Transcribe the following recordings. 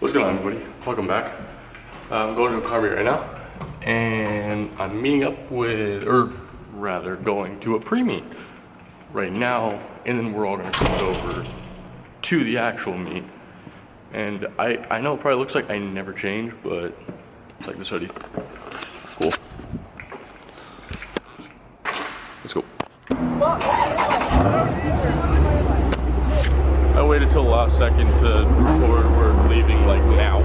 What's going on, everybody? Welcome back. I'm going to a car meet right now, and I'm meeting up with, or rather, going to a pre-meet right now, and then we're all gonna come over to the actual meet. And I know it probably looks like I never change, but it's like this hoodie. Cool. Let's go. I waited till the last second to record. We're leaving like now.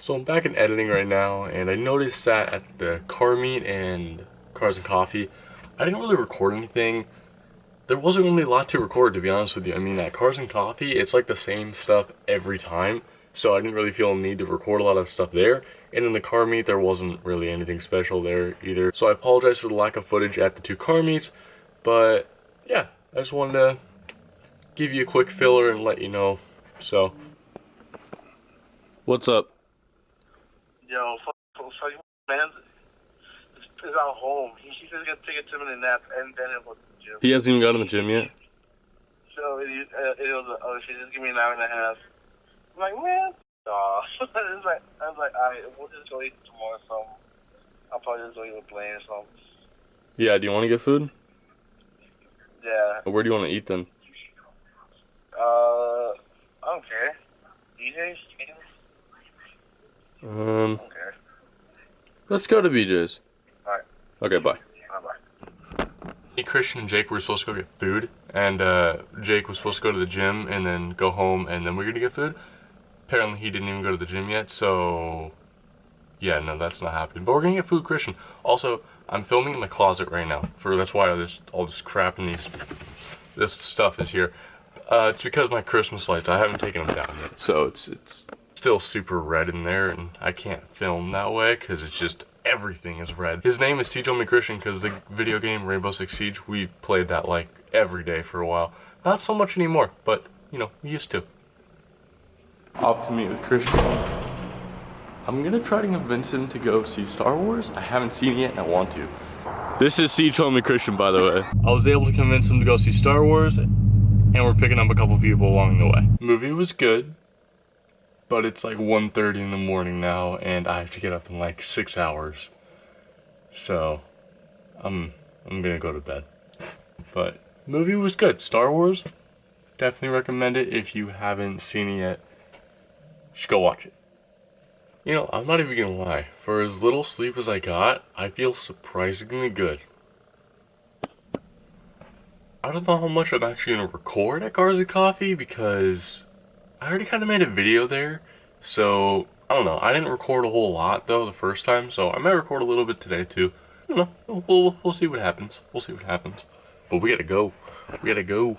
So I'm back in editing right now, and I noticed that at the car meet and Cars and Coffee, I didn't really record anything. There wasn't really a lot to record, to be honest with you. I mean, at Cars and Coffee, it's like the same stuff every time, so I didn't really feel a need to record a lot of stuff there. And in the car meet, there wasn't really anything special there either. So I apologize for the lack of footage at the two car meets, but yeah, I just wanted to give you a quick filler and let you know. So, what's up? Yo, man, is at home. He says he's gonna take a 2-minute nap and then he'll go to the gym. He hasn't even gone to the gym yet? So it was, she just give me an hour and a half. I'm like, man, aw. I was like, alright, we'll just go eat tomorrow or something. I'll probably just go eat with Blaine or something. Yeah, do you want to get food? Yeah. Where do you want to eat then? I don't care. DJ's? Okay. Okay. Let's go to BJ's. Alright. Okay, bye. Bye-bye. Me, Christian, and Jake were supposed to go get food, and Jake was supposed to go to the gym and then go home, and then we're gonna get food. Apparently he didn't even go to the gym yet, so yeah, no, that's not happening. But we're gonna get food, Christian. Also, I'm filming in my closet right now. That's why all this crap and this stuff is here. It's because my Christmas lights, I haven't taken them down yet, so it's still super red in there, and I can't film that way because it's just everything is red. His name is Siege on Me Christian because the video game Rainbow Six Siege, we played that like every day for a while. Not so much anymore, but you know, we used to. Off to meet with Christian. I'm gonna try to convince him to go see Star Wars. I haven't seen it yet and I want to. This is Siege on Me Christian, by the way. I was able to convince him to go see Star Wars, and we're picking up a couple people along the way. The movie was good, but it's like 1:30 in the morning now, and I have to get up in like 6 hours. So, I'm gonna go to bed. But, the movie was good. Star Wars, definitely recommend it. If you haven't seen it yet, you should go watch it. You know, I'm not even gonna lie. For as little sleep as I got, I feel surprisingly good. I don't know how much I'm actually gonna record at Cars and Coffee because I already kind of made a video there, so I don't know. I didn't record a whole lot though the first time, so I might record a little bit today too. I don't know. We'll see what happens. We'll see what happens. But we gotta go. We gotta go.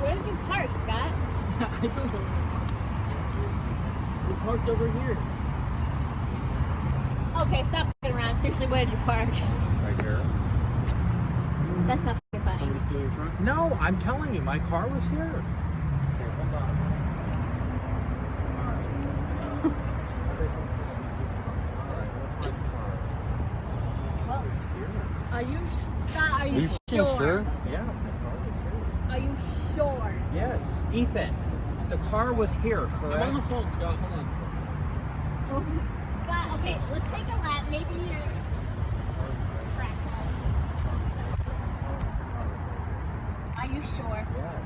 Where did you park, Scott? I don't know. We parked over here. Okay, stop f***ing around. Seriously, where did you park? Right here. That's not f***ing funny. Somebody steal your truck? No, I'm telling you, my car was here. Here, hold on. Well, are you, Scott, are you sure? Yeah, the car was here. Are you sure? Yes. Ethan, the car was here, correct? I'm on the phone, Scott. Hold on. Scott, okay, let's take a lap. Maybe you're... Are you sure? Yeah.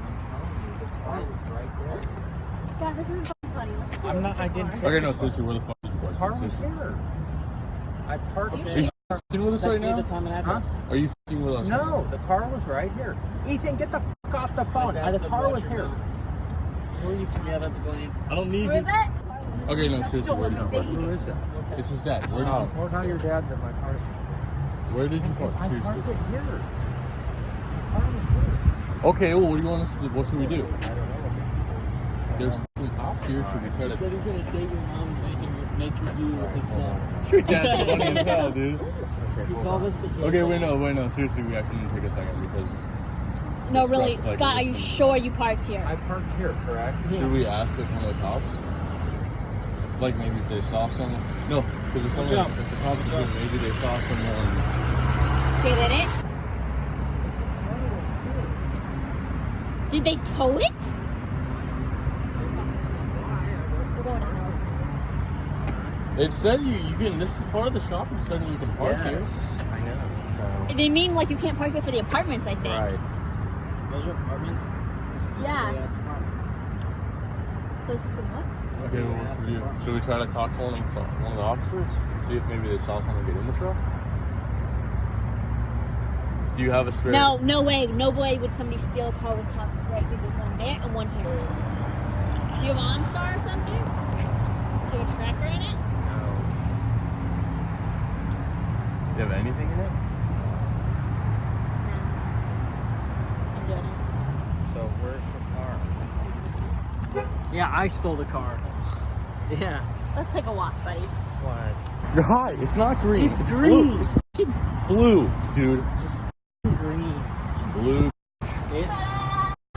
I'm telling you, the car was right there. Scott, this isn't funny. I'm not, I didn't say Okay, no, seriously, where the fuck did you park? the car was here. I parked Are you there. sure? F***ing with us right now? The time and address. Are you f***ing with us? No, the car was right here. Ethan, get the f*** off the phone. The car was here. Yeah, that's a blame. I don't need Who you. is it? Okay, no, seriously, where did you park? Who is it? It's his dad. Where did you Well, not your dad, but my car. Where did you park? I Seriously. parked it here. The car was here. Okay, well, what do you want us to do? What should we do? I don't know. There's f***ing cops here. Should we try He to... said he's gonna date your mom and make you his son. Your dad's funny as hell, dude. You call this the Okay, wait, no. Seriously, we actually need to take a second because... No, this really, truck's like Scott, are you this. sure you parked here? I parked here, correct? Should we ask like one of the cops? Like maybe if they saw someone? No, because if someone, Jump. if the cops are doing, maybe they saw someone. They didn't? Did they tow it? We're going to hell. It said you can. This is part of the shopping center. You can park here. I know. So. They mean like you can't park there for the apartments, I think. Right. Those are apartments? Yeah. Yes, apartments. This is the what? Okay, well, what should we do? Should we try to talk to one of the officers and see if maybe they saw someone get in the truck? Do you have a spare? No, no way would somebody steal a car with cops right here. There's one there and one here. Do you have OnStar or something? Do you have a tracker in it? No. Do you have anything in it? I'm good. So where's the car? Yeah, I stole the car. Yeah. Let's take a walk, buddy. What? You're high. It's not green. It's green. Blue. It's f***ing blue, dude. It's green. It's blue. It's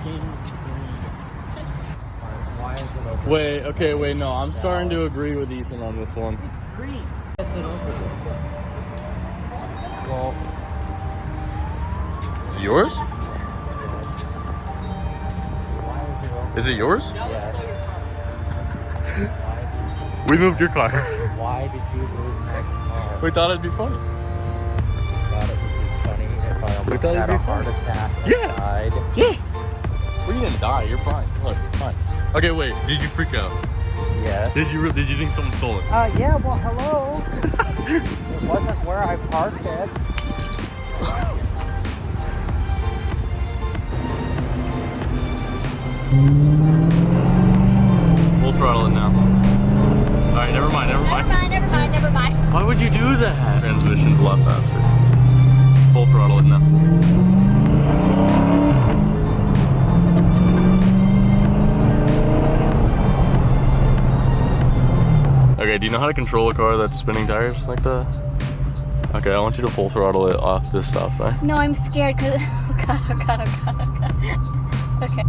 green. Why is it open? Wait, no. I'm starting to agree with Ethan on this one. It's green. Why is it open? Well, Is it yours? why is it open? Is it yours? Yes. We moved your car. Why did you move my car? We thought it'd be funny. Thought it would be funny if I almost thought it'd had be a heart attack and Yeah. died. Yeah. Well, you didn't die. You're fine. Look, fine. Okay, wait. Did you freak out? Yes. Did you think someone stole it? Yeah, well, hello. It wasn't where I parked it. Full throttle it now. All right, never mind. Never mind. Why would you do that? Transmission's a lot faster. Full throttle it now. Okay, do you know how to control a car that's spinning tires like that? Okay, I want you to full throttle it off this stop sign. No, I'm scared because. Oh god. Okay.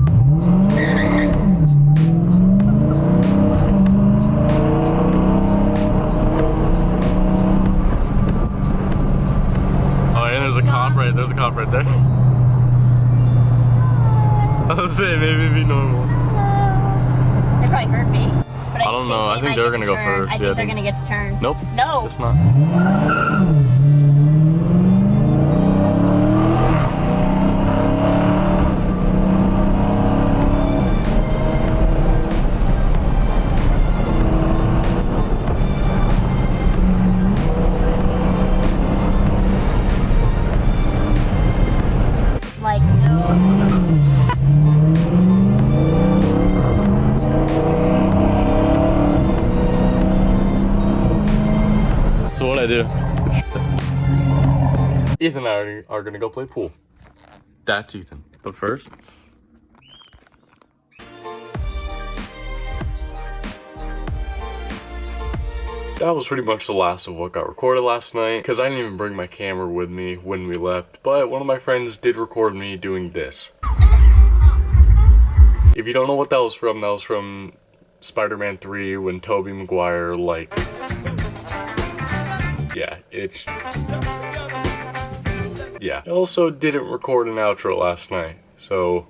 Oh, and there's a cop right there. I was saying, maybe it'd be normal. They probably heard me. But I don't know. I think they're gonna go first. I think they're gonna get to turn. Nope. No. It's not. Like, no. So what I do? Ethan and I are gonna go play pool. That's Ethan. But first, that was pretty much the last of what got recorded last night, because I didn't even bring my camera with me when we left, but one of my friends did record me doing this. If you don't know what that was from Spider-Man 3 when Tobey Maguire, like, yeah, it's, yeah. I also didn't record an outro last night, so